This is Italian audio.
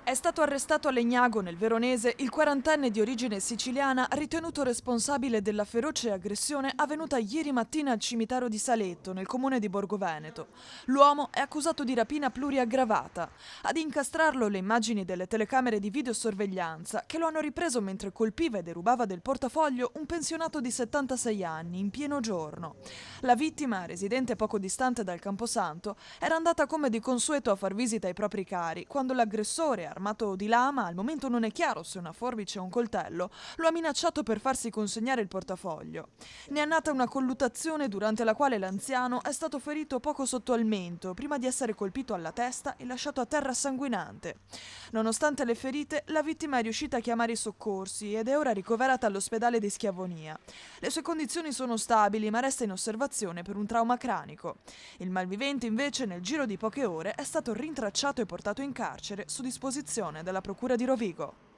È stato arrestato a Legnago, nel Veronese, il quarantenne di origine siciliana ritenuto responsabile della feroce aggressione avvenuta ieri mattina al cimitero di Saletto, nel comune di Borgo Veneto. L'uomo è accusato di rapina pluriaggravata. Ad incastrarlo le immagini delle telecamere di videosorveglianza che lo hanno ripreso mentre colpiva e derubava del portafoglio un pensionato di 76 anni, in pieno giorno. La vittima, residente poco distante dal Camposanto, era andata come di consueto a far visita ai propri cari, quando l'aggressore, armato di lama, al momento non è chiaro se una forbice o un coltello, lo ha minacciato per farsi consegnare il portafoglio. Ne è nata una colluttazione durante la quale l'anziano è stato ferito poco sotto al mento, prima di essere colpito alla testa e lasciato a terra sanguinante. Nonostante le ferite, la vittima è riuscita a chiamare i soccorsi ed è ora ricoverata all'ospedale di Schiavonia. Le sue condizioni sono stabili, ma resta in osservazione per un trauma cranico. Il malvivente, invece, nel giro di poche ore è stato rintracciato e portato in carcere su disposizione della Procura di Rovigo.